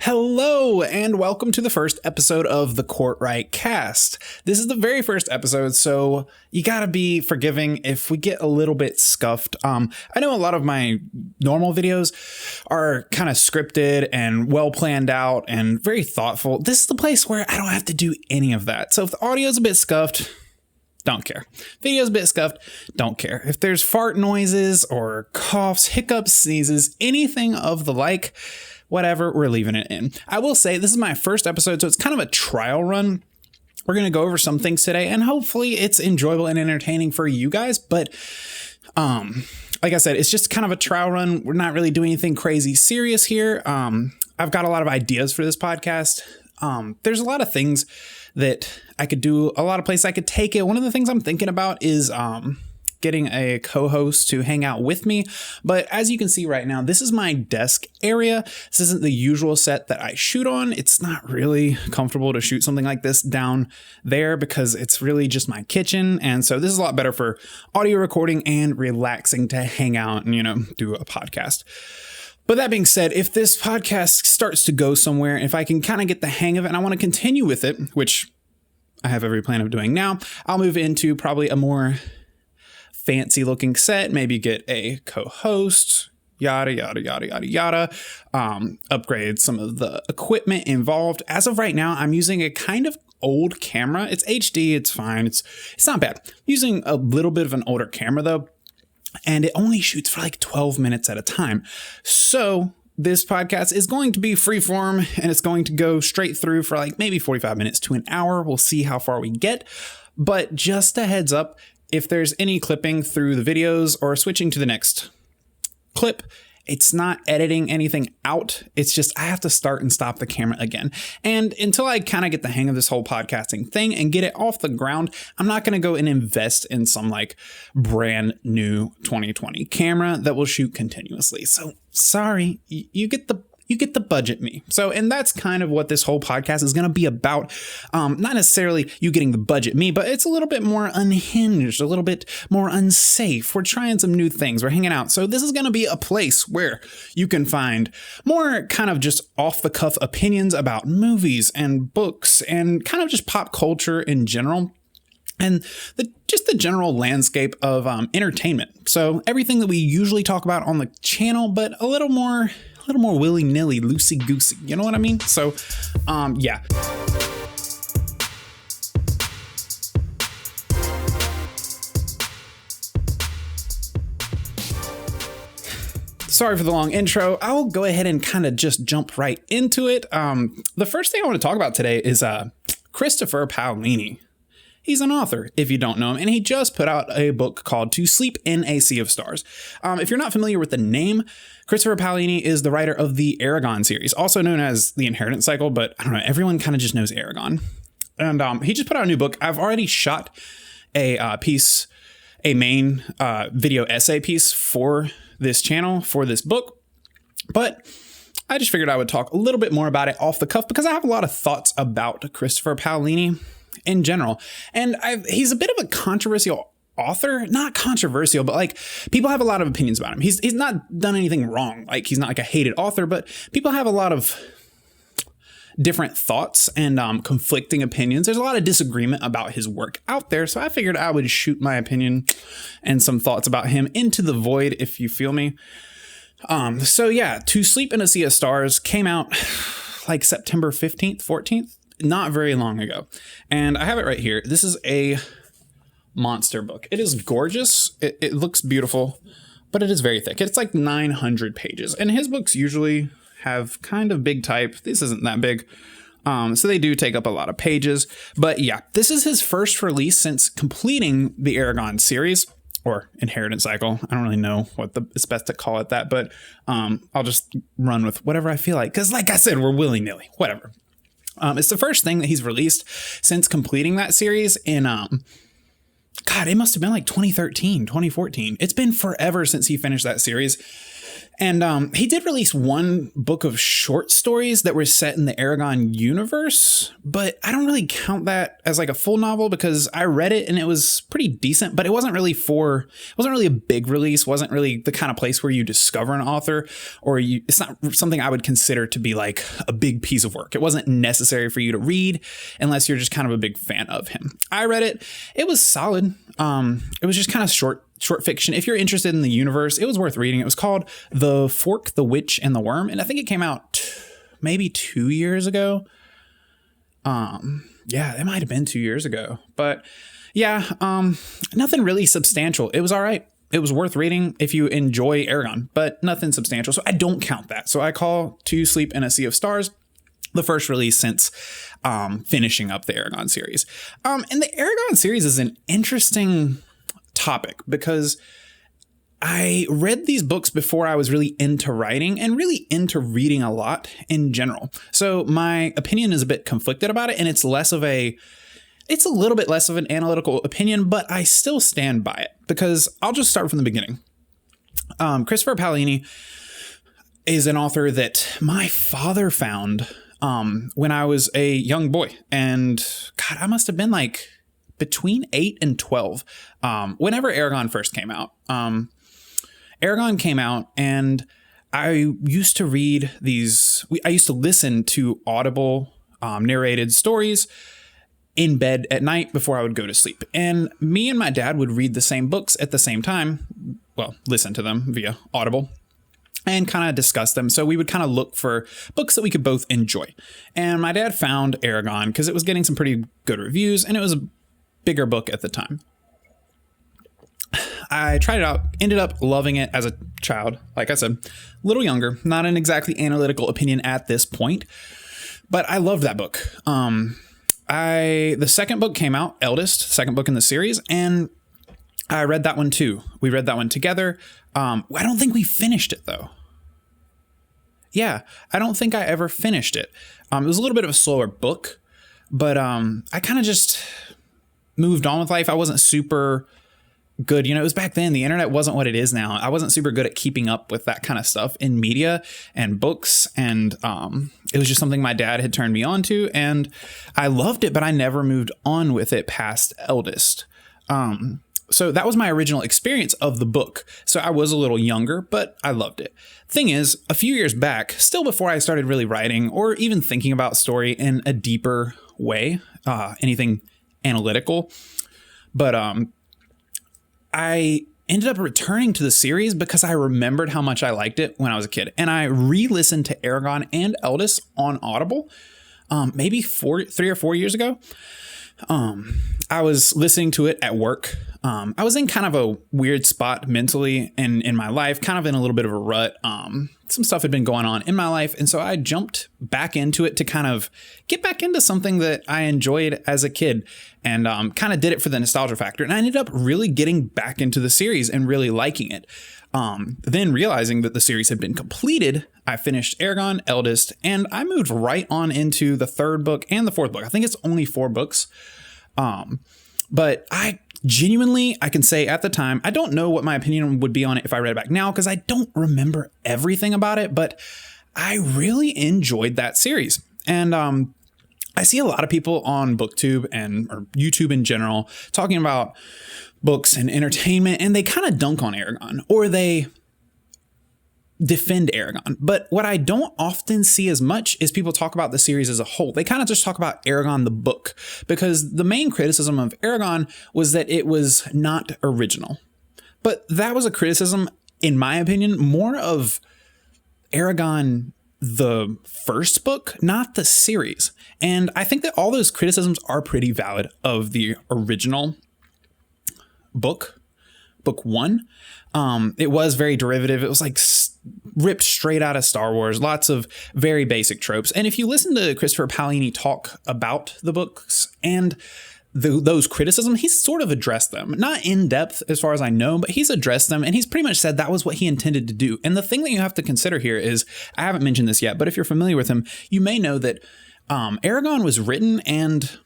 Hello, and welcome to the first episode of the Cortright cast. This is the very first episode, so you gotta be forgiving if we get a little bit scuffed. I know a lot of my normal videos are kind of scripted and well planned out and very thoughtful. This is the place where I don't have to do any of that. So if the audio's a bit scuffed, don't care. Video's a bit scuffed, don't care. If there's fart noises or coughs, hiccups, sneezes, anything of the like, whatever, we're leaving it in. I will say this is my first episode, so it's kind of a trial run. We're going to go over some things today, and hopefully it's enjoyable and entertaining for you guys. But like I said, it's just kind of a trial run. We're not really doing anything crazy serious here. I've got a lot of ideas for this podcast. There's a lot of things that I could do, a lot of places I could take it. One of the things I'm thinking about is getting a co-host to hang out with me. But as you can see right now, this is my desk area. This isn't the usual set that I shoot on. It's not really comfortable to shoot something like this down there because it's really just my kitchen. And so this is a lot better for audio recording and relaxing to hang out and, do a podcast. But that being said, if this podcast starts to go somewhere, if I can kind of get the hang of it and I want to continue with it, which I have every plan of doing now, I'll move into probably a more fancy looking set, maybe get a co-host, yada, yada, yada, yada, yada, upgrade some of the equipment involved. As of right now, I'm using a kind of old camera. It's HD, it's fine, it's not bad. I'm using a little bit of an older camera though, and it only shoots for like 12 minutes at a time. So this podcast is going to be freeform and it's going to go straight through for like maybe 45 minutes to an hour. We'll see how far we get. But just a heads up, if there's any clipping through the videos or switching to the next clip, it's not editing anything out. It's just I have to start and stop the camera again. And until I kind of get the hang of this whole podcasting thing and get it off the ground, I'm not going to go and invest in some like brand new 2020 camera that will shoot continuously. So sorry, you get the budget me. So, and that's kind of what this whole podcast is going to be about. Not necessarily you getting the budget me, but it's a little bit more unhinged, a little bit more unsafe. We're trying some new things. We're hanging out. So this is going to be a place where you can find more kind of just off the cuff opinions about movies and books and kind of just pop culture in general. And just the general landscape of entertainment. So everything that we usually talk about on the channel, but a little more willy-nilly, loosey-goosey. You know what I mean? So, yeah. Sorry for the long intro. I'll go ahead and kind of just jump right into it. The first thing I want to talk about today is Christopher Paolini. He's an author, if you don't know him, and he just put out a book called To Sleep in a Sea of Stars. If you're not familiar with the name, Christopher Paolini is the writer of the Aragon series, also known as The Inheritance Cycle, but I don't know, everyone kind of just knows Aragon. And he just put out a new book. I've already shot a main video essay piece for this channel, for this book, but I just figured I would talk a little bit more about it off the cuff because I have a lot of thoughts about Christopher Paolini in general. And he's a bit of a controversial author, not controversial, but like people have a lot of opinions about him. He's not done anything wrong. Like he's not like a hated author, but people have a lot of different thoughts and conflicting opinions. There's a lot of disagreement about his work out there. So I figured I would shoot my opinion and some thoughts about him into the void, if you feel me. So yeah, To Sleep in a Sea of Stars came out like September 15th, 14th. Not very long ago. And I have it right here. This is a monster book. It is gorgeous. It looks beautiful, but it is very thick. It's like 900 pages. And his books usually have kind of big type. This isn't that big. So they do take up a lot of pages. But yeah, this is his first release since completing the Aragon series or Inheritance Cycle. I don't really know what it's best to call it that, but I'll just run with whatever I feel like. Because like I said, we're willy-nilly, whatever. It's the first thing that he's released since completing that series in, God, it must have been like 2013, 2014. It's been forever since he finished that series. And he did release one book of short stories that were set in the Eragon universe, but I don't really count that as like a full novel because I read it and it was pretty decent, but it wasn't really a big release, wasn't really the kind of place where you discover an author, or it's not something I would consider to be like a big piece of work. It wasn't necessary for you to read unless you're just kind of a big fan of him. I read it. It was solid. It was just kind of short fiction. If you're interested in the universe, it was worth reading. It was called The Fork, the Witch, and the Worm. And I think it came out maybe 2 years ago. Yeah, it might have been 2 years ago. But yeah, nothing really substantial. It was all right. It was worth reading if you enjoy Eragon, but nothing substantial. So I don't count that. So I call To Sleep in a Sea of Stars the first release since finishing up the Eragon series. And the Eragon series is an interesting topic because I read these books before I was really into writing and really into reading a lot in general. So my opinion is a bit conflicted about it, and it's a little bit less of an analytical opinion, but I still stand by it because I'll just start from the beginning. Christopher Paolini is an author that my father found when I was a young boy, and God, I must have been like between 8 and 12, whenever Eragon first came out. Eragon came out, and I used to read I used to listen to Audible narrated stories in bed at night before I would go to sleep. And me and my dad would read the same books at the same time. Well, listen to them via Audible and kind of discuss them. So we would kind of look for books that we could both enjoy. And my dad found Eragon because it was getting some pretty good reviews, and it was a bigger book at the time. I tried it out, ended up loving it as a child. Like I said, a little younger, not an exactly analytical opinion at this point, but I loved that book. The second book came out, Eldest, second book in the series, and I read that one too. We read that one together. I don't think we finished it though. Yeah, I don't think I ever finished it. It was a little bit of a slower book, but I kind of just moved on with life. I wasn't super good. It was back then. The internet wasn't what it is now. I wasn't super good at keeping up with that kind of stuff in media and books. And it was just something my dad had turned me on to. And I loved it, but I never moved on with it past Eldest. So that was my original experience of the book. So I was a little younger, but I loved it. Thing is, a few years back, still before I started really writing or even thinking about story in a deeper way, anything analytical, but I ended up returning to the series because I remembered how much I liked it when I was a kid. And I re-listened to Eragon and Eldest on Audible, maybe 3 or 4 years ago. I was listening to it at work. I was in kind of a weird spot mentally in my life, kind of in a little bit of a rut. Some stuff had been going on in my life. And so I jumped back into it to kind of get back into something that I enjoyed as a kid, and kind of did it for the nostalgia factor. And I ended up really getting back into the series and really liking it. Then realizing that the series had been completed, I finished Eragon, Eldest, and I moved right on into the third book and the fourth book. I think it's only 4 books. But I can say at the time, I don't know what my opinion would be on it if I read it back now, because I don't remember everything about it, but I really enjoyed that series. And I see a lot of people on BookTube or YouTube in general talking about books and entertainment, and they kind of dunk on Eragon, or they defend Eragon. But what I don't often see as much is people talk about the series as a whole. They kind of just talk about Eragon the book, because the main criticism of Eragon was that it was not original. But that was a criticism, in my opinion, more of Eragon the first book, not the series. And I think that all those criticisms are pretty valid of the original book 1. It was very derivative. It was like ripped straight out of Star Wars, lots of very basic tropes. And if you listen to Christopher Paolini talk about the books and those criticisms, he's sort of addressed them, not in depth as far as I know, but he's addressed them, and he's pretty much said that was what he intended to do. And the thing that you have to consider here is, I haven't mentioned this yet, but if you're familiar with him, you may know that Eragon was written and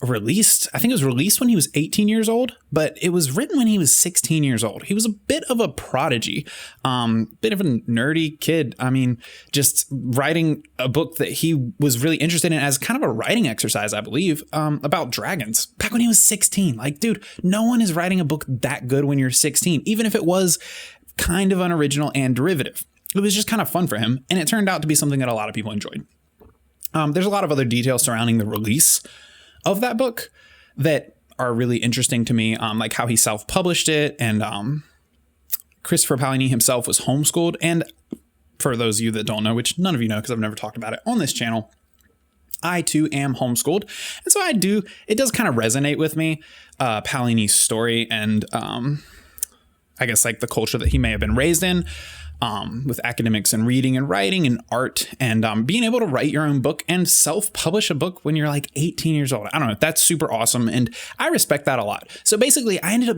released, I think it was released when he was 18 years old, but it was written when he was 16 years old. He was a bit of a prodigy, bit of a nerdy kid. I mean, just writing a book that he was really interested in as kind of a writing exercise, I believe, about dragons back when he was 16. Like, dude, no one is writing a book that good when you're 16, even if it was kind of unoriginal and derivative. It was just kind of fun for him, and it turned out to be something that a lot of people enjoyed. There's a lot of other details surrounding the release of that book that are really interesting to me, like how he self-published it, and Christopher Paolini himself was homeschooled. And for those of you that don't know, which none of you know because I've never talked about it on this channel, I too am homeschooled, and so it does kind of resonate with me, Paolini's story, and I guess like the culture that he may have been raised in, with academics and reading and writing and art, and being able to write your own book and self-publish a book when you're like 18 years old. I don't know. That's super awesome. And I respect that a lot. So basically I ended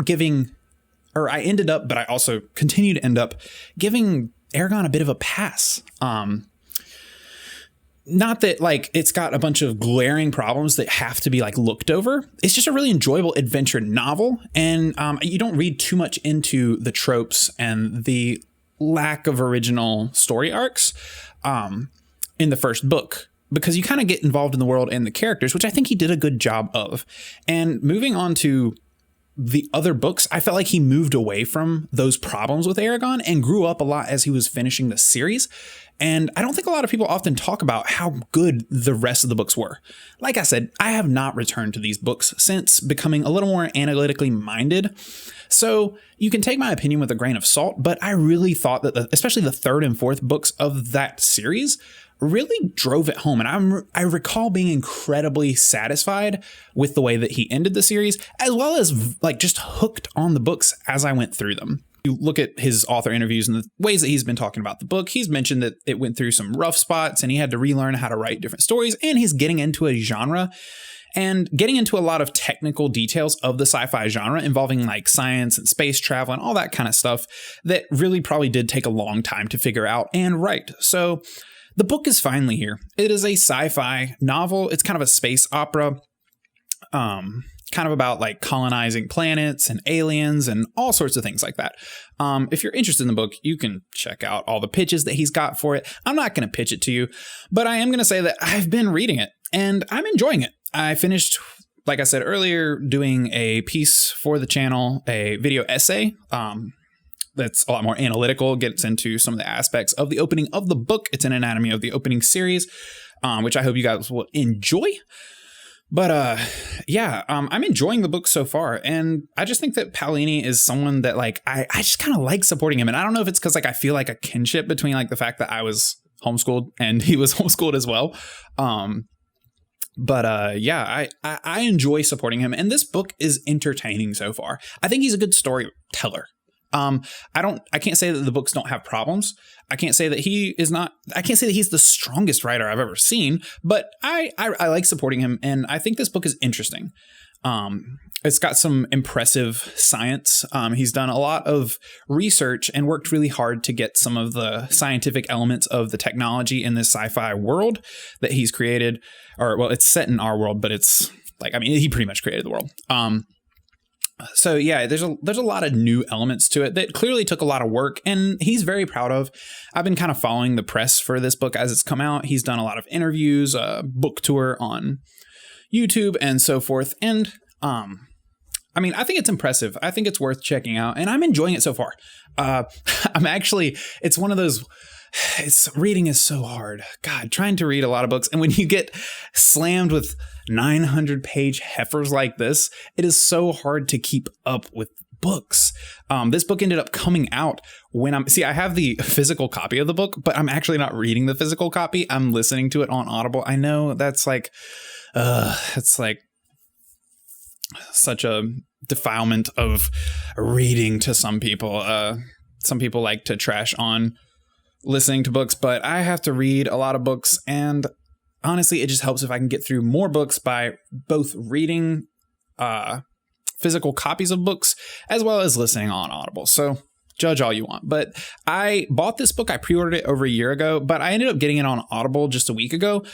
up, but I also continue to end up giving Eragon a bit of a pass. Not that like it's got a bunch of glaring problems that have to be like looked over. It's just a really enjoyable adventure novel. And you don't read too much into the tropes and the lack of original story arcs in the first book, because you kind of get involved in the world and the characters, which I think he did a good job of. And moving on to the other books, I felt like he moved away from those problems with Eragon and grew up a lot as he was finishing the series. And I don't think a lot of people often talk about how good the rest of the books were. Like I said, I have not returned to these books since becoming a little more analytically minded. So you can take my opinion with a grain of salt, but I really thought that especially the third and fourth books of that series really drove it home. And I recall being incredibly satisfied with the way that he ended the series, as well as like just hooked on the books as I went through them. You look at his author interviews and the ways that he's been talking about the book, he's mentioned that it went through some rough spots and he had to relearn how to write different stories, and he's getting into a genre and getting into a lot of technical details of the sci-fi genre involving like science and space travel and all that kind of stuff that really probably did take a long time to figure out and write. So the book is finally here. It is a sci-fi novel. It's kind of a space opera, kind of about like colonizing planets and aliens and all sorts of things like that. If you're interested in the book, you can check out all the pitches that he's got for it. I'm not going to pitch it to you, but I am going to say that I've been reading it and I'm enjoying it. I finished, like I said earlier, doing a piece for the channel, a video essay that's a lot more analytical, gets into some of the aspects of the opening of the book. It's an anatomy of the opening series, which I hope you guys will enjoy. But yeah, I'm enjoying the book so far. And I just think that Paolini is someone that like, I just kind of like supporting him. And I don't know if it's because like I feel like a kinship between like the fact that I was homeschooled and he was homeschooled as well. But yeah, I enjoy supporting him, and this book is entertaining so far. I think he's a good storyteller. I can't say that the books don't have problems. I can't say that he's the strongest writer I've ever seen, but I like supporting him, and I think this book is interesting. It's got some impressive science. He's done a lot of research and worked really hard to get some of the scientific elements of the technology in this sci-fi world that he's created. Or, well, it's set in our world, but it's like, I mean, he pretty much created the world. So yeah, there's a lot of new elements to it that clearly took a lot of work, and he's very proud of. I've been kind of following the press for this book as it's come out. He's done a lot of interviews, a book tour on YouTube and so forth. And, I mean, I think it's impressive. I think it's worth checking out, and I'm enjoying it so far. It's one of those, reading is so hard. God, trying to read a lot of books. And when you get slammed with 900-page heifers like this, it is so hard to keep up with books. This book ended up coming out when I have the physical copy of the book, but I'm actually not reading the physical copy. I'm listening to it on Audible. I know that's like, it's like such a defilement of reading to some people. Some people like to trash on listening to books, but I have to read a lot of books, and honestly, it just helps if I can get through more books by both reading physical copies of books as well as listening on Audible. So judge all you want. But I bought this book. I pre-ordered it over a year ago, but I ended up getting it on Audible just a week ago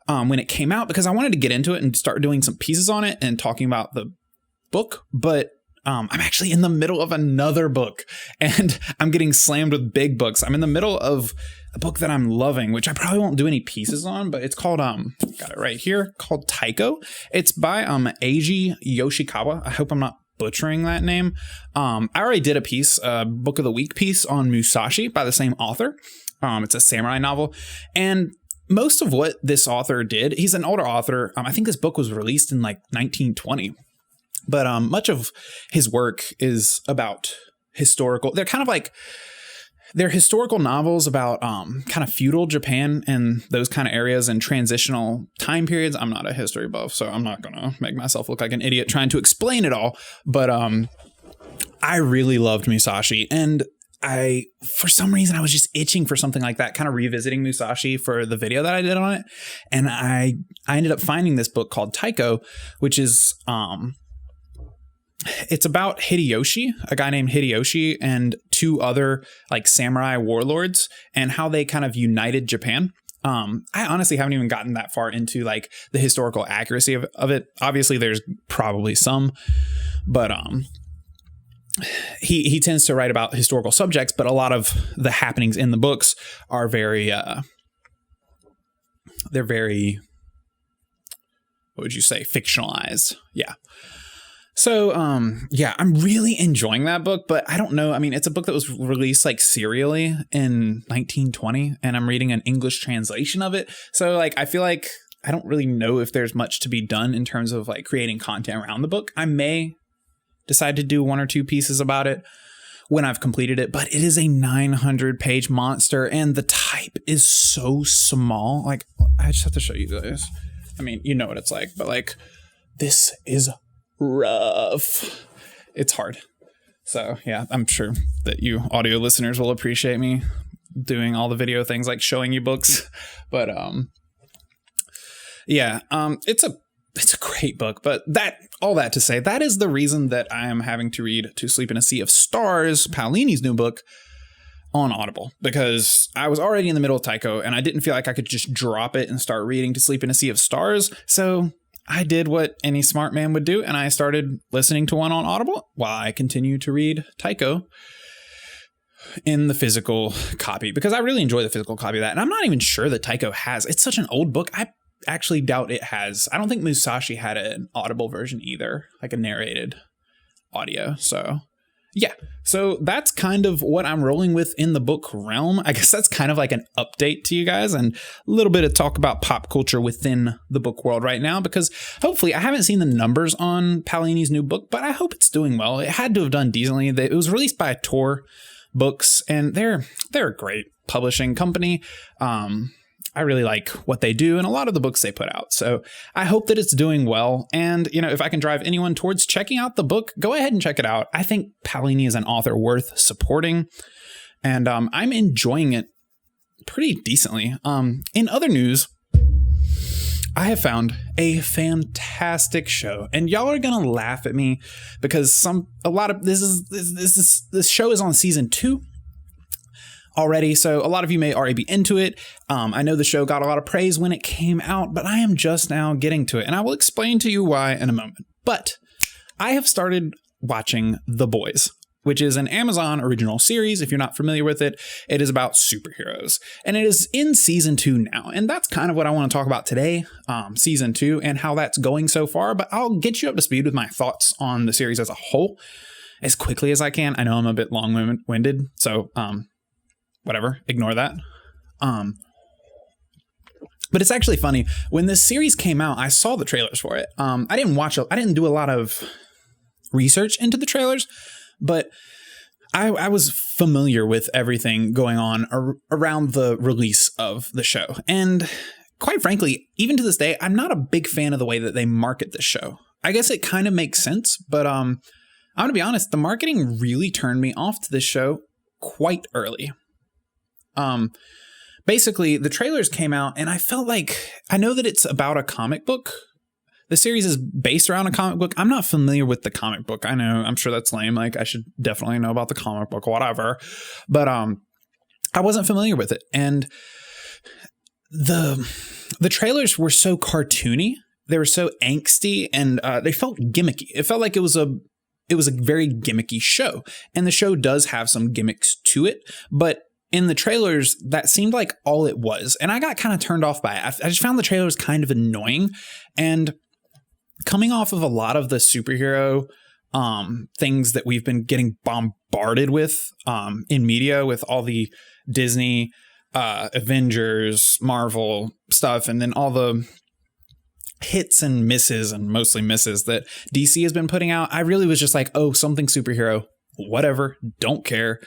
when it came out, because I wanted to get into it and start doing some pieces on it and talking about the book. But I'm actually in the middle of another book, and I'm getting slammed with big books. I'm in the middle of a book that I'm loving, which I probably won't do any pieces on, but it's called, got it right here, called Taiko. It's by Eiji Yoshikawa. I hope I'm not butchering that name. I already did a piece, Book of the Week piece on Musashi by the same author. It's a samurai novel. And most of what this author did, he's an older author. I think this book was released in like 1920. But much of his work is about historical. They're kind of like, they're historical novels about kind of feudal Japan and those kind of areas and transitional time periods. I'm not a history buff, so I'm not going to make myself look like an idiot trying to explain it all. But I really loved Musashi, and for some reason, I was just itching for something like that, kind of revisiting Musashi for the video that I did on it. And I ended up finding this book called Taiko, which is it's about Hideyoshi, a guy named Hideyoshi, and two other like samurai warlords, and how they kind of united Japan. I honestly haven't even gotten that far into like the historical accuracy of it. Obviously, there's probably some, but he tends to write about historical subjects, but a lot of the happenings in the books are very they're very, what would you say, fictionalized. Yeah. So, yeah, I'm really enjoying that book, but I don't know. I mean, it's a book that was released like serially in 1920, and I'm reading an English translation of it. So like, I feel like I don't really know if there's much to be done in terms of like creating content around the book. I may decide to do one or two pieces about it when I've completed it, but it is a 900 page monster, and the type is so small. Like, I just have to show you this. I mean, you know what it's like, but like, this is rough. It's hard. So yeah, I'm sure that you audio listeners will appreciate me doing all the video things like showing you books. But yeah, it's a great book. But all that to say, that is the reason that I am having to read To Sleep in a Sea of Stars, Paolini's new book, on Audible, because I was already in the middle of Taiko and I didn't feel like I could just drop it and start reading To Sleep in a Sea of Stars. So I did what any smart man would do, and I started listening to one on Audible while I continue to read Taiko in the physical copy, because I really enjoy the physical copy of that. And I'm not even sure that Taiko has. It's such an old book. I actually doubt it has. I don't think Musashi had an Audible version either, like a narrated audio. So yeah, so that's kind of what I'm rolling with in the book realm. I guess that's kind of like an update to you guys and a little bit of talk about pop culture within the book world right now, because hopefully, I haven't seen the numbers on Paolini's new book, but I hope it's doing well. It had to have done decently. It was released by Tor Books, and they're a great publishing company. I really like what they do and a lot of the books they put out. So I hope that it's doing well. And, you know, if I can drive anyone towards checking out the book, go ahead and check it out. I think Paolini is an author worth supporting, and I'm enjoying it pretty decently. In other news, I have found a fantastic show, and y'all are going to laugh at me because this show is on season 2. Already, so a lot of you may already be into it. I know the show got a lot of praise when it came out, but I am just now getting to it, and I will explain to you why in a moment. But I have started watching The Boys, which is an Amazon original series. If you're not familiar with it, it is about superheroes, and it is in season 2 now, and that's kind of what I want to talk about today, season 2 and how that's going so far. But I'll get you up to speed with my thoughts on the series as a whole as quickly as I can. I know I'm a bit long-winded, so whatever, ignore that. But it's actually funny. When this series came out, I saw the trailers for it. I didn't do a lot of research into the trailers, but I was familiar with everything going on around the release of the show. And quite frankly, even to this day, I'm not a big fan of the way that they market this show. I guess it kind of makes sense, but I'm going to be honest, the marketing really turned me off to this show quite early. Basically, the trailers came out, and I felt like, I know that it's about a comic book the series is based around a comic book. I'm not familiar with the comic book. I know, I'm sure that's lame. Like, I should definitely know about the comic book, whatever. But I wasn't familiar with it. And the trailers were so cartoony. They were so angsty, and they felt gimmicky. It felt like it was a very gimmicky show. And the show does have some gimmicks to it, but in the trailers, that seemed like all it was. And I got kind of turned off by it. I just found the trailers kind of annoying. And coming off of a lot of the superhero things that we've been getting bombarded with in media, with all the Disney, Avengers, Marvel stuff, and then all the hits and misses, and mostly misses, that DC has been putting out, I really was just like, oh, something superhero, whatever, don't care.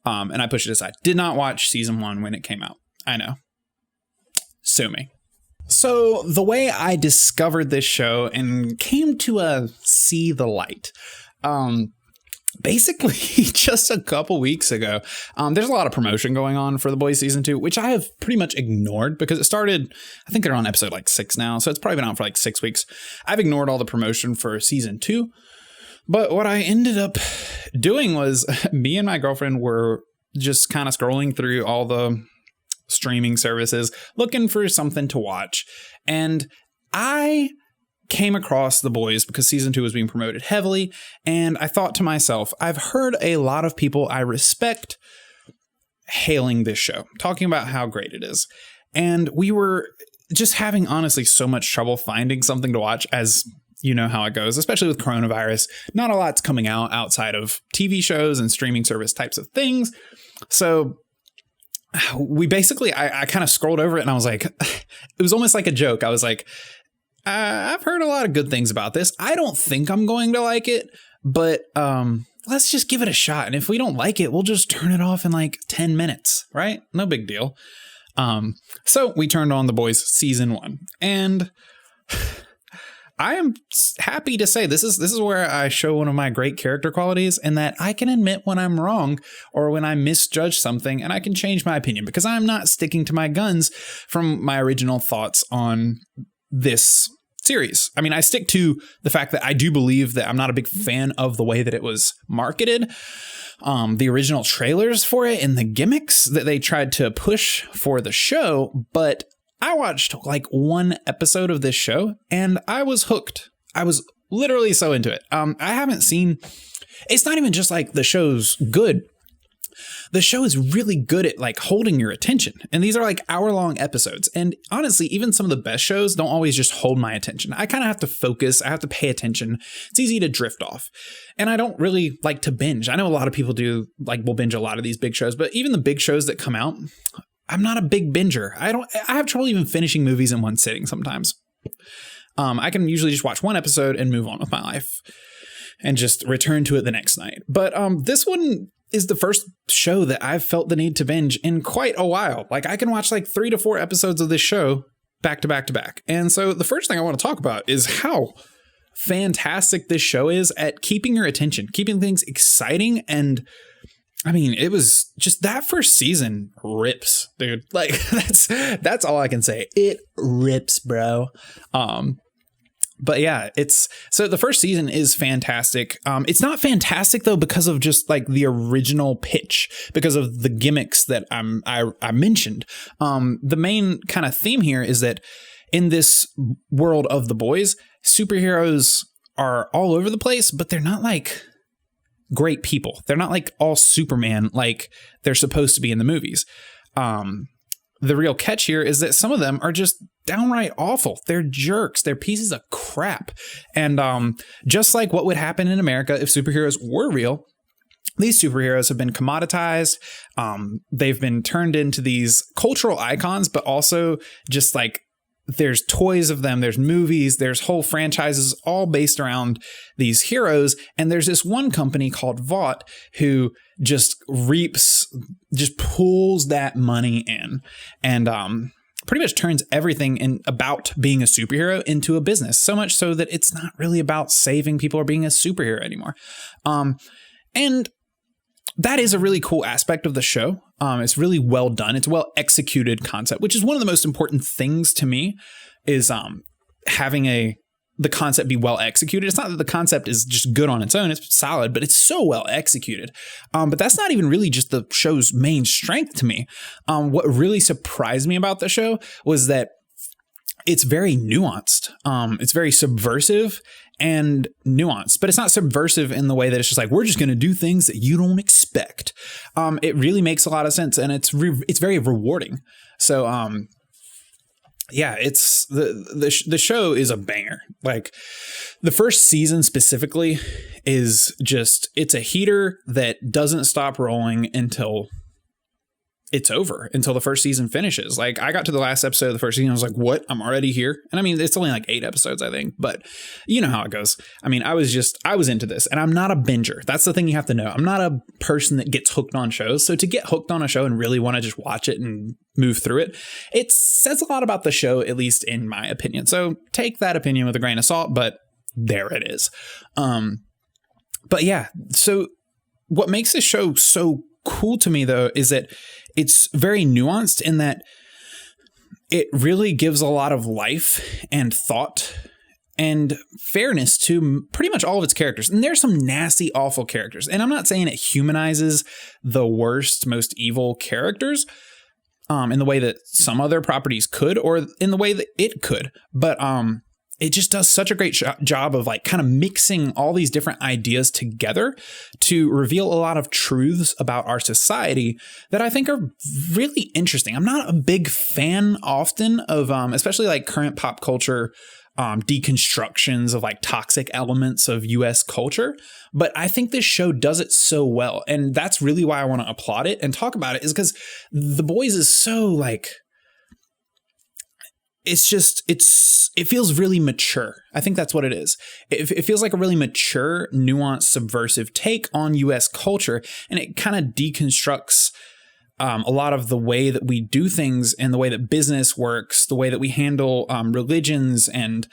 And I pushed it aside. Did not watch season 1 when it came out. I know. Sue me. So the way I discovered this show and came to see the light, basically just a couple weeks ago, there's a lot of promotion going on for The Boys season 2, which I have pretty much ignored because it started, I think they're on episode like 6 now. So it's probably been out for like 6 weeks. I've ignored all the promotion for season 2. But what I ended up doing was me and my girlfriend were just kind of scrolling through all the streaming services looking for something to watch. And I came across The Boys because season 2 was being promoted heavily. And I thought to myself, I've heard a lot of people I respect hailing this show, talking about how great it is. And we were just having, honestly, so much trouble finding something to watch, as you know how it goes, especially with coronavirus. Not a lot's coming out outside of TV shows and streaming service types of things. So we basically, I kind of scrolled over it and I was like, it was almost like a joke. I was like, I've heard a lot of good things about this. I don't think I'm going to like it, but let's just give it a shot. And if we don't like it, we'll just turn it off in like 10 minutes, right? No big deal. So we turned on The Boys season 1, and I am happy to say this is where I show one of my great character qualities, and that I can admit when I'm wrong or when I misjudge something, and I can change my opinion because I'm not sticking to my guns from my original thoughts on this series. I mean, I stick to the fact that I do believe that I'm not a big fan of the way that it was marketed. The original trailers for it and the gimmicks that they tried to push for the show, but I watched like 1 episode of this show and I was hooked. I was literally so into it. I haven't seen, it's not even just like the show's good. The show is really good at like holding your attention. And these are like hour-long episodes. And honestly, even some of the best shows don't always just hold my attention. I kind of have to focus. I have to pay attention. It's easy to drift off. And I don't really like to binge. I know a lot of people do, like, will binge a lot of these big shows, but even the big shows that come out, I'm not a big binger. I have trouble even finishing movies in one sitting sometimes. I can usually just watch 1 episode and move on with my life and just return to it the next night. But this one is the first show that I've felt the need to binge in quite a while. Like, I can watch like 3 to 4 episodes of this show back to back to back. And so the first thing I want to talk about is how fantastic this show is at keeping your attention, keeping things exciting. And I mean, it was just that first season rips, dude. Like, that's all I can say. It rips, bro. But yeah, so the first season is fantastic. It's not fantastic though because of just like the original pitch, because of the gimmicks that I mentioned. The main kind of theme here is that in this world of The Boys, superheroes are all over the place, but they're not like great people. They're not like all Superman like they're supposed to be in the movies. The real catch here is that some of them are just downright awful. They're jerks. They're pieces of crap. And just like what would happen in America if superheroes were real, these superheroes have been commoditized. They've been turned into these cultural icons, but also just like there's toys of them, there's movies, there's whole franchises all based around these heroes. And there's this one company called Vought who just pulls that money in and pretty much turns everything about being a superhero into a business. So much so that it's not really about saving people or being a superhero anymore. And that is a really cool aspect of the show. It's really well done. It's a well executed concept, which is one of the most important things to me, is having a the concept be well executed. It's not that the concept is just good on its own. It's solid, but it's so well executed. But that's not even really just the show's main strength to me. What really surprised me about the show was that it's very nuanced. It's very subversive and nuanced, but it's not subversive in the way that it's just like, we're just going to do things that you don't expect. It really makes a lot of sense, and it's very rewarding. So, yeah, it's the show is a banger. Like, the first season specifically is just, it's a heater that doesn't stop rolling until it's over, until the first season finishes. Like, I got to the last episode of the first season, I was like, what? I'm already here? And I mean, it's only like 8 episodes, I think, but you know how it goes. I mean, I was into this, and I'm not a binger. That's the thing you have to know. I'm not a person that gets hooked on shows. So to get hooked on a show and really want to just watch it and move through it, it says a lot about the show, at least in my opinion. So take that opinion with a grain of salt, but there it is. But yeah, so what makes this show so cool to me, though, is that it's very nuanced in that it really gives a lot of life and thought and fairness to pretty much all of its characters. And there's some nasty, awful characters. And I'm not saying it humanizes the worst, most evil characters in the way that some other properties could, or in the way that it could. But it just does such a great job of like kind of mixing all these different ideas together to reveal a lot of truths about our society that I think are really interesting. I'm not a big fan often of, especially like current pop culture deconstructions of like toxic elements of US culture. But I think this show does it so well. And that's really why I want to applaud it and talk about it, is because The Boys is so like, it feels really mature. I think that's what it is. It feels like a really mature, nuanced, subversive take on US culture. And it kind of deconstructs a lot of the way that we do things and the way that business works, the way that we handle religions and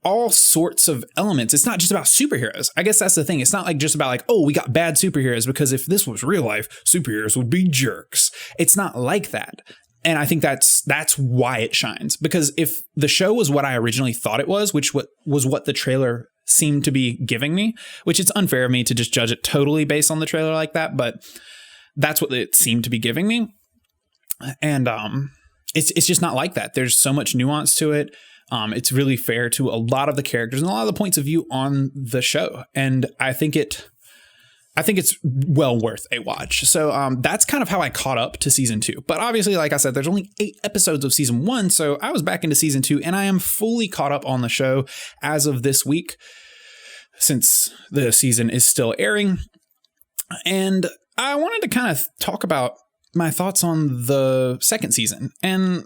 all sorts of elements. It's not just about superheroes. I guess that's the thing. It's not like just about like, oh, we got bad superheroes because if this was real life, superheroes would be jerks. It's not like that. And I think that's why it shines, because if the show was what I originally thought it was, which was what the trailer seemed to be giving me, which it's unfair of me to just judge it totally based on the trailer like that, but that's what it seemed to be giving me. And it's just not like that. There's so much nuance to it. It's really fair to a lot of the characters and a lot of the points of view on the show. And I think it's well worth a watch. So that's kind of how I caught up to season 2. But obviously, like I said, there's only 8 episodes of season 1. So I was back into season 2 and I am fully caught up on the show as of this week, since the season is still airing. And I wanted to kind of talk about my thoughts on the second season. And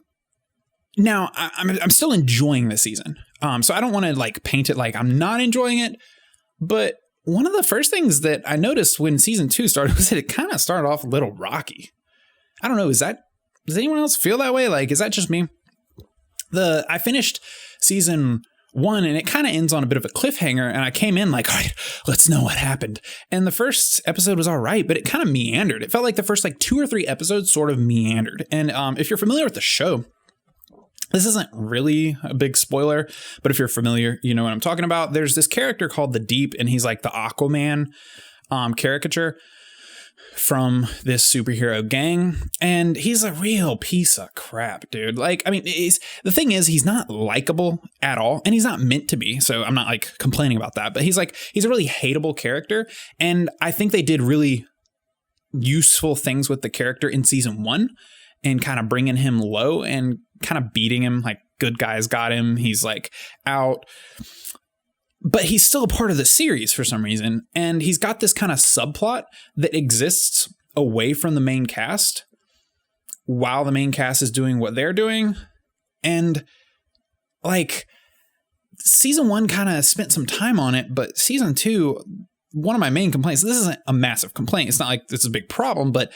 now I'm still enjoying this season. So I don't want to like paint it like I'm not enjoying it, but one of the first things that I noticed when season 2 started was that it kind of started off a little rocky. I don't know. Does anyone else feel that way? Like, is that just me? I finished season 1 and it kind of ends on a bit of a cliffhanger. And I came in like, all right, let's know what happened. And the first episode was all right, but it kind of meandered. It felt like the first like 2 or 3 episodes sort of meandered. And if you're familiar with the show, this isn't really a big spoiler, but if you're familiar, you know what I'm talking about. There's this character called the Deep, and he's like the Aquaman caricature from this superhero gang. And he's a real piece of crap, dude. Like, I mean, the thing is, he's not likable at all, and he's not meant to be. So I'm not like complaining about that, but he's a really hateable character. And I think they did really useful things with the character in season 1 and kind of bringing him low and kind of beating him, like good guys got him. He's like out, but he's still a part of the series for some reason. And he's got this kind of subplot that exists away from the main cast while the main cast is doing what they're doing. And like season 1 kind of spent some time on it, but season 2, one of my main complaints, this isn't a massive complaint. It's not like this is a big problem, but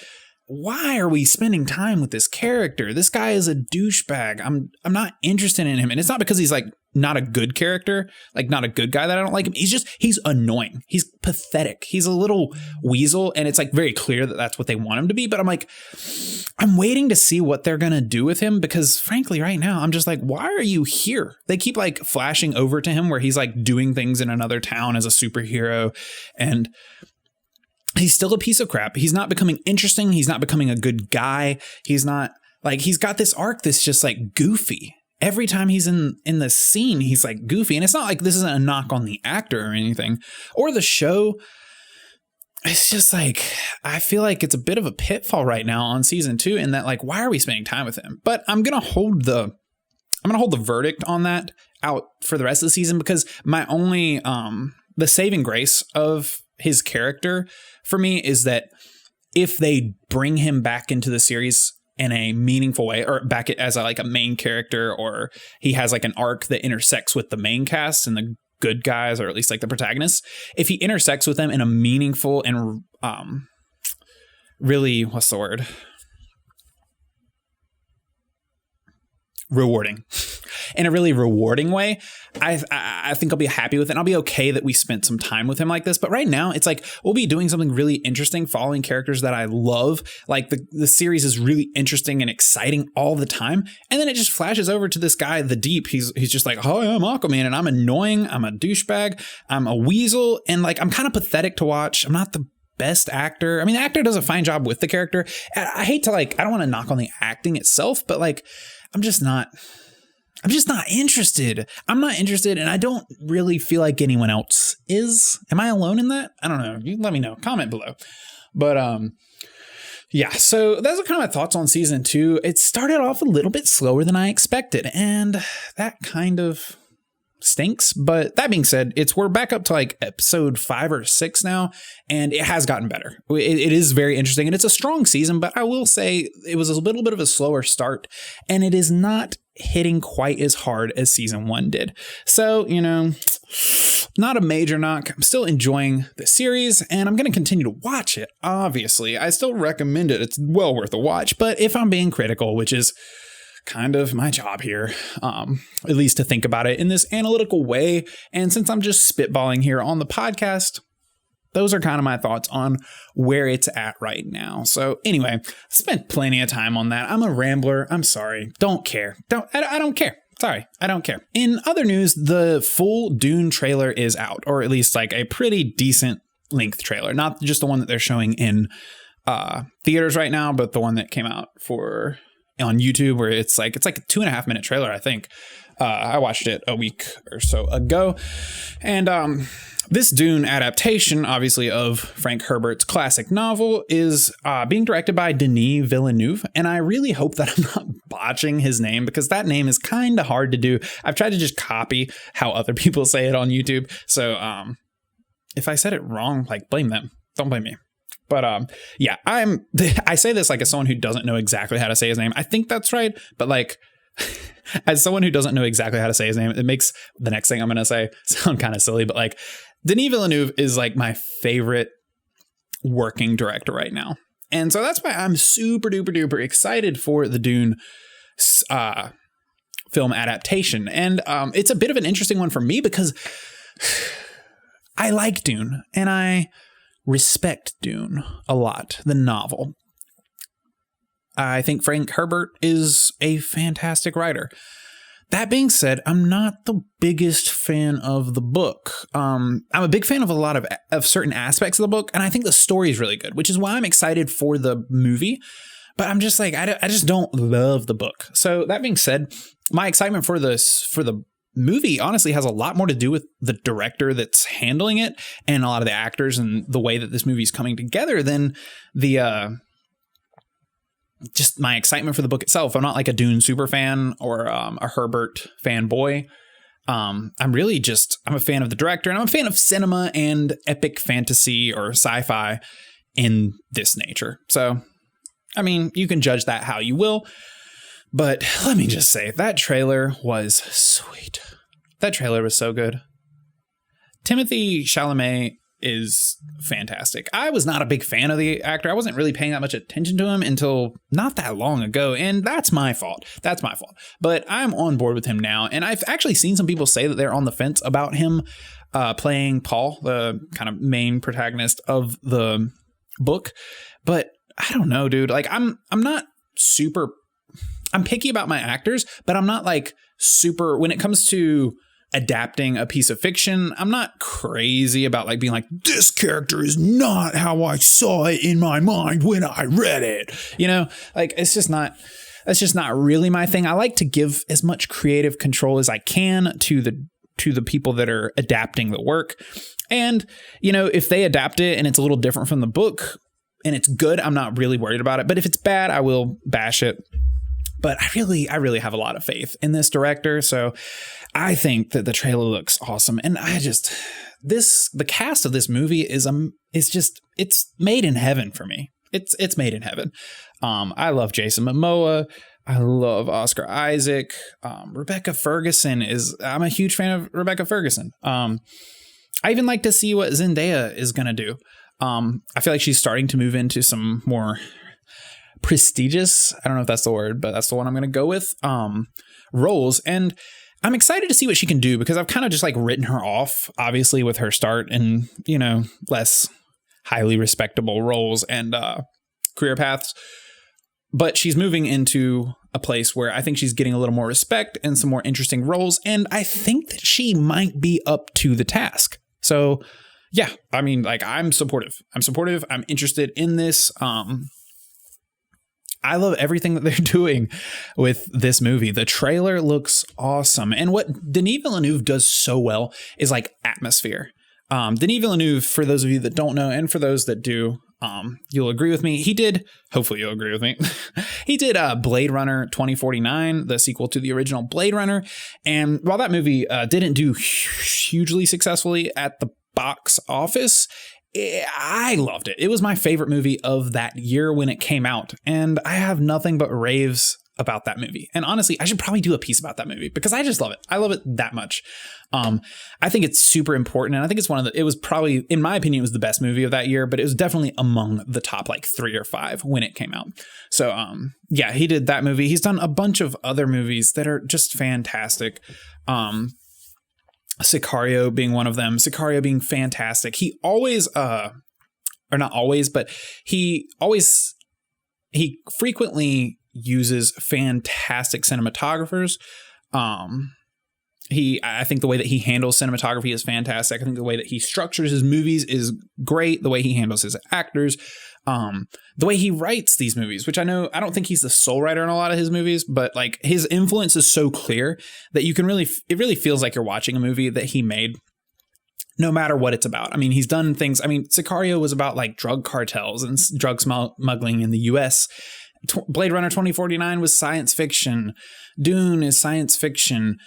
why are we spending time with this character? This guy is a douchebag. I'm not interested in him. And it's not because he's like not a good character, like not a good guy that I don't like him. He's annoying. He's pathetic. He's a little weasel, and it's like very clear that that's what they want him to be. But I'm like, I'm waiting to see what they're going to do with him, because frankly, right now, I'm just like, why are you here? They keep like flashing over to him where he's like doing things in another town as a superhero, and he's still a piece of crap. He's not becoming interesting. He's not becoming a good guy. He's not like, he's got this arc that's just like goofy. Every time he's in the scene, he's like goofy. And it's not like this isn't a knock on the actor or anything or the show. It's just like, I feel like it's a bit of a pitfall right now on season 2 in that, like, why are we spending time with him? But I'm going to hold the verdict on that out for the rest of the season, because my only, the saving grace of his character for me is that if they bring him back into the series in a meaningful way, or back as a main character, or he has like an arc that intersects with the main cast and the good guys, or at least like the protagonists, if he intersects with them in a meaningful and really, what's the word? Rewarding. In a really rewarding way, I think I'll be happy with it. And I'll be okay that we spent some time with him like this. But right now, it's like we'll be doing something really interesting, following characters that I love. Like the series is really interesting and exciting all the time. And then it just flashes over to this guy, the Deep. He's just like, oh, I'm Aquaman, and I'm annoying. I'm a douchebag. I'm a weasel. And like, I'm kind of pathetic to watch. I'm not the best actor. I mean, the actor does a fine job with the character. I hate to I don't want to knock on the acting itself, but like, I'm just not interested. I'm not interested, and I don't really feel like anyone else is. Am I alone in that? I don't know. You let me know. Comment below. But yeah, so those are kind of my thoughts on season 2. It started off a little bit slower than I expected, and that kind of stinks. But that being said, we're back up to like episode 5 or 6 now, and it has gotten better. It is very interesting, and it's a strong season, but I will say it was a little bit of a slower start, and it is not hitting quite as hard as season 1 did. So, not a major knock. I'm still enjoying the series, and I'm going to continue to watch it. Obviously, I still recommend it. It's well worth a watch, but if I'm being critical, which is kind of my job here, at least to think about it in this analytical way. And since I'm just spitballing here on the podcast, those are kind of my thoughts on where it's at right now. So anyway, spent plenty of time on that. I'm a rambler. I'm sorry. Don't care. I don't care. Sorry, I don't care. In other news, the full Dune trailer is out, or at least like a pretty decent length trailer. Not just the one that they're showing in theaters right now, but the one that came out on YouTube, where it's like a 2.5 minute trailer, I think. I watched it a week or so ago. And this Dune adaptation, obviously, of Frank Herbert's classic novel is being directed by Denis Villeneuve. And I really hope that I'm not botching his name, because that name is kind of hard to do. I've tried to just copy how other people say it on YouTube. So if I said it wrong, like, blame them. Don't blame me. But yeah, I say this like as someone who doesn't know exactly how to say his name. I think that's right. But like, as someone who doesn't know exactly how to say his name, it makes the next thing I'm going to say sound kind of silly. But like, Denis Villeneuve is like my favorite working director right now. And so that's why I'm super duper duper excited for the Dune film adaptation. And it's a bit of an interesting one for me, because I like Dune and I respect Dune a lot, the novel. I think Frank Herbert is a fantastic writer. That being said, I'm not the biggest fan of the book. I'm a big fan of a lot of certain aspects of the book, and I think the story is really good, which is why I'm excited for the movie. But I'm just like, I just don't love the book. So that being said, my excitement for the movie honestly has a lot more to do with the director that's handling it, and a lot of the actors, and the way that this movie is coming together, than the just my excitement for the book itself. I'm not like a Dune super fan or a Herbert fanboy. I'm a fan of the director, and I'm a fan of cinema and epic fantasy or sci-fi in this nature. So, I mean, you can judge that how you will, but let me just say, that trailer was sweet. That trailer was so good. Timothée Chalamet is fantastic. I was not a big fan of the actor. I wasn't really paying that much attention to him until not that long ago, and that's my fault. But I'm on board with him now, and I've actually seen some people say that they're on the fence about him playing Paul, the kind of main protagonist of the book. But I don't know, dude. Like, I'm picky about my actors, but I'm not like super when it comes to adapting a piece of fiction. I'm not crazy about like being like, this character is not how I saw it in my mind when I read it. You know, like that's just not really my thing. I like to give as much creative control as I can to the people that are adapting the work. And, you know, if they adapt it and it's a little different from the book and it's good, I'm not really worried about it. But if it's bad, I will bash it. But I really have a lot of faith in this director. So I think that the trailer looks awesome. And the cast of this movie is it's made in heaven for me. It's made in heaven. I love Jason Momoa. I love Oscar Isaac. Rebecca Ferguson I'm a huge fan of Rebecca Ferguson. I even like to see what Zendaya is going to do. I feel like she's starting to move into some more prestigious, I don't know if that's the word, but that's the one I'm going to go with, roles. And I'm excited to see what she can do because I've kind of just like written her off, obviously, with her start in, you know, less highly respectable roles and career paths. But she's moving into a place where I think she's getting a little more respect and some more interesting roles. And I think that she might be up to the task. So, yeah, I mean, like, I'm supportive. I'm interested in this. I love everything that they're doing with this movie. The trailer looks awesome. And what Denis Villeneuve does so well is like atmosphere. Denis Villeneuve, for those of you that don't know, and for those that do, you'll agree with me. Hopefully you'll agree with me. He did Blade Runner 2049, the sequel to the original Blade Runner. And while that movie didn't do hugely successfully at the box office, I loved it. It was my favorite movie of that year when it came out. And I have nothing but raves about that movie. And honestly, I should probably do a piece about that movie because I just love it. I love it that much. I think it's super important. And I think it's it was probably, in my opinion, it was the best movie of that year, but it was definitely among the top like 3 or 5 when it came out. So, yeah, he did that movie. He's done a bunch of other movies that are just fantastic. Sicario being one of them. Sicario being fantastic. He always, or not always, but he frequently uses fantastic cinematographers. I think the way that he handles cinematography is fantastic. I think the way that he structures his movies is great. The way he handles his actors, the way he writes these movies, which I don't think he's the sole writer in a lot of his movies, but like his influence is so clear that it really feels like you're watching a movie that he made no matter what it's about. I mean, he's done things. I mean, Sicario was about like drug cartels and drug smuggling in the US. Blade Runner 2049 was science fiction. Dune is science fiction.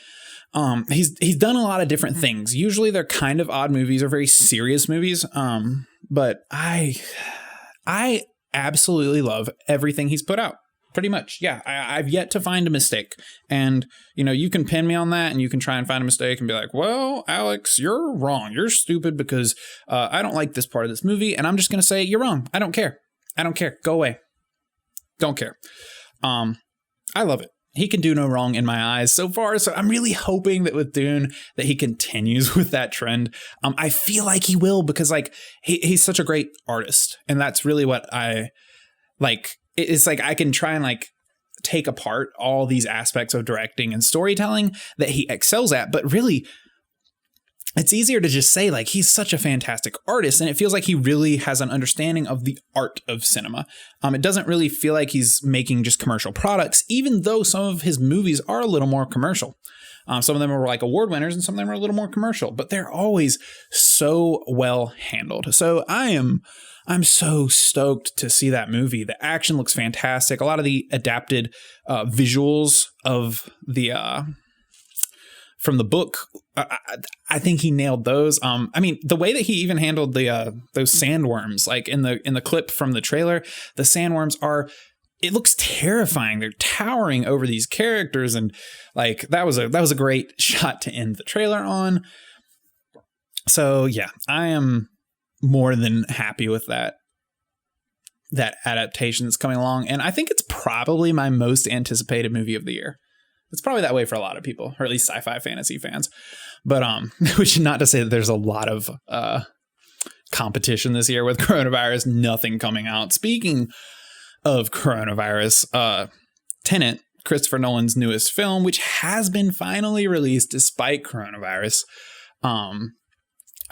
He's done a lot of different things. Usually they're kind of odd movies or very serious movies. But I absolutely love everything he's put out. Pretty much. Yeah. I've yet to find a mistake. And, you know, you can pin me on that and you can try and find a mistake and be like, well, Alex, you're wrong. You're stupid because I don't like this part of this movie. And I'm just going to say, you're wrong. I don't care. Go away. Don't care. I love it. He can do no wrong in my eyes so far. So I'm really hoping that with Dune that he continues with that trend. I feel like he will because like he's such a great artist. And that's really what I like. It's like I can try and like take apart all these aspects of directing and storytelling that he excels at. But really, it's easier to just say like he's such a fantastic artist, and it feels like he really has an understanding of the art of cinema. It doesn't really feel like he's making just commercial products, even though some of his movies are a little more commercial. Some of them are like award winners and some of them are a little more commercial, but they're always so well handled. So I'm so stoked to see that movie. The action looks fantastic. A lot of the adapted visuals of the from the book, I think he nailed those. I mean, the way that he even handled the those sandworms, like in the clip from the trailer, the sandworms it looks terrifying. They're towering over these characters, and like that was a great shot to end the trailer on. So yeah, I am more than happy with that adaptation that's coming along. And I think it's probably my most anticipated movie of the year. It's probably that way for a lot of people, or at least sci-fi fantasy fans. But which is not to say that there's a lot of competition this year with coronavirus, nothing coming out. Speaking of coronavirus, Tenet, Christopher Nolan's newest film, which has been finally released despite coronavirus. I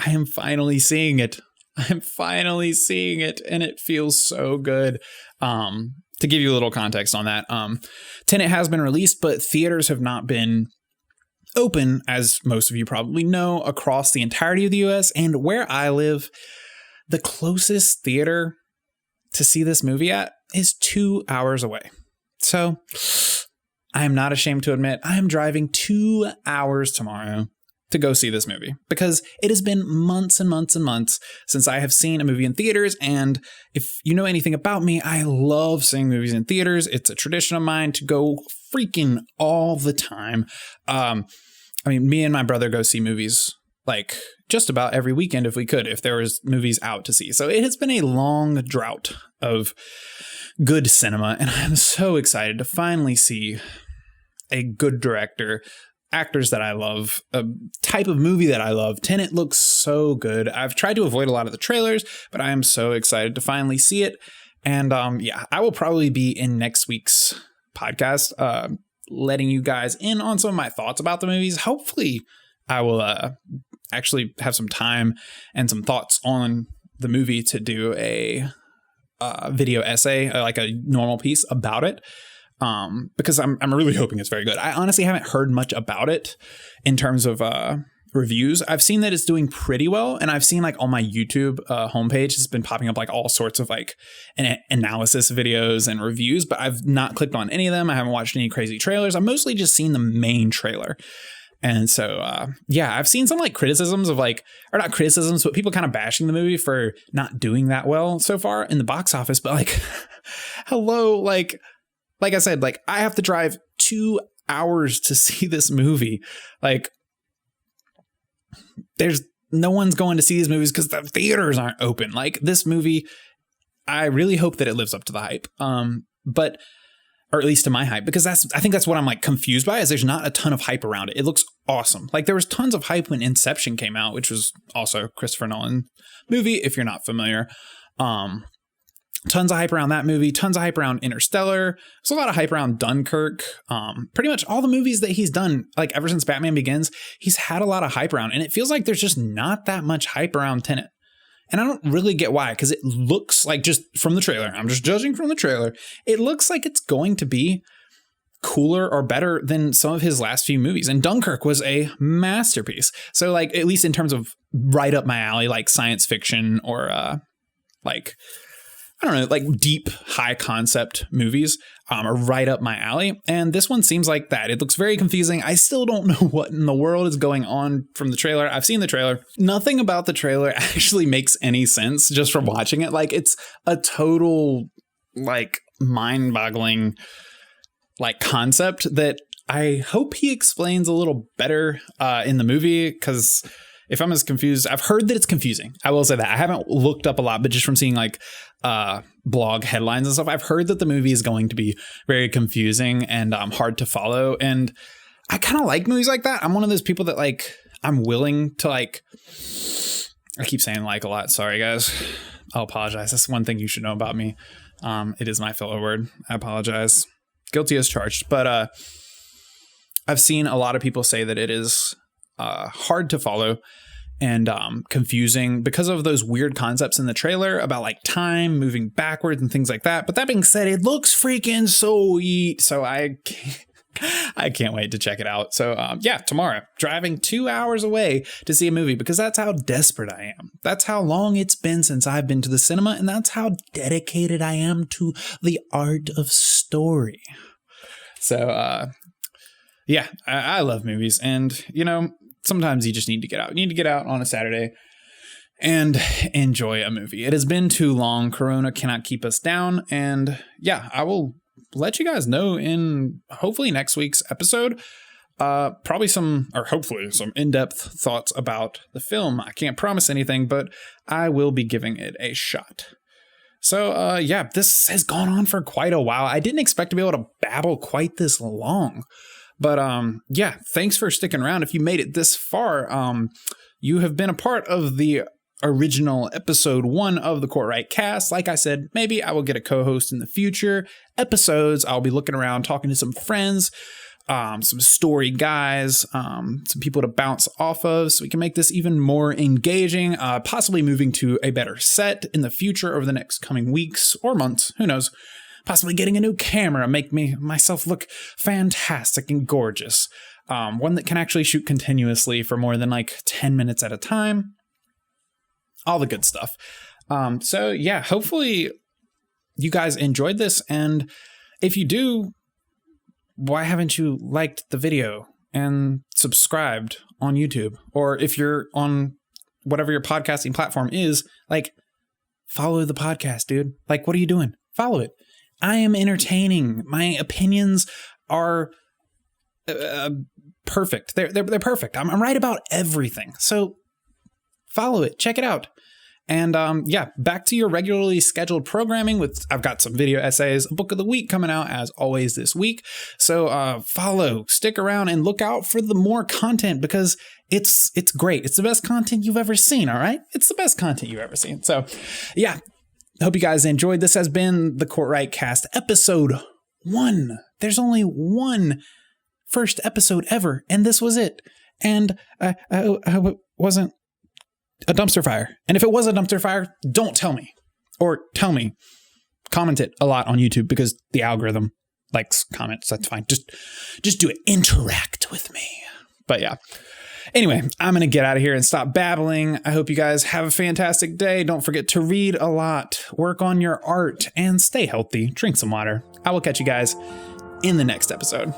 am finally seeing it. I'm finally seeing it, and it feels so good. To give you a little context on that, Tenet has been released, but theaters have not been open, as most of you probably know, across the entirety of the US. And where I live, the closest theater to see this movie at is 2 hours away. So I am not ashamed to admit I am driving 2 hours tomorrow to go see this movie, because it has been months and months and months since I have seen a movie in theaters. And if you know anything about me, I love seeing movies in theaters. It's a tradition of mine to go freaking all the time. I mean, me and my brother go see movies like just about every weekend if we could, if there was movies out to see. So it has been a long drought of good cinema, and I'm so excited to finally see a good director, actors that I love, a type of movie that I love. Tenet looks so good. I've tried to avoid a lot of the trailers, but I am so excited to finally see it. And yeah, I will probably be in next week's podcast, letting you guys in on some of my thoughts about the movies. Hopefully I will actually have some time and some thoughts on the movie to do a video essay, like a normal piece about it. Because I'm really hoping it's very good. I honestly haven't heard much about it in terms of reviews. I've seen that it's doing pretty well, and I've seen like on my YouTube homepage, it's been popping up like all sorts of like analysis videos and reviews, but I've not clicked on any of them. I haven't watched any crazy trailers. I've mostly just seen the main trailer. And so, yeah, I've seen some like criticisms of like, or not criticisms, but people kind of bashing the movie for not doing that well so far in the box office. But like, hello, like I said, like I have to drive 2 hours to see this movie. Like there's no one's going to see these movies because the theaters aren't open. Like this movie, I really hope that it lives up to the hype. Or at least to my hype, because I think that's what I'm like confused by, is there's not a ton of hype around it. It looks awesome. Like there was tons of hype when Inception came out, which was also Christopher Nolan movie, if you're not familiar. Tons of hype around that movie, tons of hype around Interstellar. There's a lot of hype around Dunkirk. Pretty much all the movies that he's done, like ever since Batman Begins, he's had a lot of hype around. And it feels like there's just not that much hype around Tenet. And I don't really get why, because it looks like, just from the trailer, I'm just judging from the trailer, it looks like it's going to be cooler or better than some of his last few movies. And Dunkirk was a masterpiece. So like, at least in terms of right up my alley, like science fiction or like, I don't know, like deep, high concept movies are right up my alley. And this one seems like that. It looks very confusing. I still don't know what in the world is going on from the trailer. I've seen the trailer. Nothing about the trailer actually makes any sense just from watching it. Like it's a total like mind-boggling like concept that I hope he explains a little better in the movie, because if I'm as confused, I've heard that it's confusing. I will say that. I haven't looked up a lot, but just from seeing like blog headlines and stuff, I've heard that the movie is going to be very confusing and hard to follow. And I kind of like movies like that. I'm one of those people that like, I'm willing to like, I keep saying like a lot. Sorry, guys. I'll apologize. That's one thing you should know about me. It is my filler word. I apologize. Guilty as charged. But I've seen a lot of people say that it is hard to follow and confusing because of those weird concepts in the trailer about like time moving backwards and things like that. But that being said, it looks freaking sweet. So I can't wait to check it out. So yeah, tomorrow, driving 2 hours away to see a movie, because that's how desperate I am. That's how long it's been since I've been to the cinema, and that's how dedicated I am to the art of story. So yeah, I love movies, and you know, sometimes you just need to get out. You need to get out on a Saturday and enjoy a movie. It has been too long. Corona cannot keep us down. And yeah, I will let you guys know in hopefully next week's episode probably hopefully some in-depth thoughts about the film. I can't promise anything, but I will be giving it a shot. So, yeah, this has gone on for quite a while. I didn't expect to be able to babble quite this long. But, yeah, thanks for sticking around. If you made it this far, you have been a part of the original episode 1 of the Cortright cast. Like I said, maybe I will get a co-host in the future episodes. I'll be looking around, talking to some friends, some story guys, some people to bounce off of, so we can make this even more engaging, possibly moving to a better set in the future over the next coming weeks or months. Who knows? Possibly getting a new camera, make myself look fantastic and gorgeous. One that can actually shoot continuously for more than like 10 minutes at a time. All the good stuff. So yeah, hopefully you guys enjoyed this. And if you do, why haven't you liked the video and subscribed on YouTube? Or if you're on whatever your podcasting platform is, like, follow the podcast, dude. Like, what are you doing? Follow it. I am entertaining. My opinions are perfect. They're perfect. I'm right about everything. So follow it. Check it out. And yeah, back to your regularly scheduled programming I've got some video essays, a book of the week coming out as always this week. So follow, stick around, and look out for the more content, because it's great. It's the best content you've ever seen. All right. It's the best content you've ever seen. So yeah, hope you guys enjoyed. This has been the Cortright cast, episode 1. There's only one first episode ever, and this was it. And I hope it wasn't a dumpster fire. And if it was a dumpster fire, don't tell me. Or tell me. Comment it a lot on YouTube, because the algorithm likes comments. That's fine. Just do it. Interact with me. But yeah. Anyway, I'm going to get out of here and stop babbling. I hope you guys have a fantastic day. Don't forget to read a lot, work on your art, and stay healthy. Drink some water. I will catch you guys in the next episode.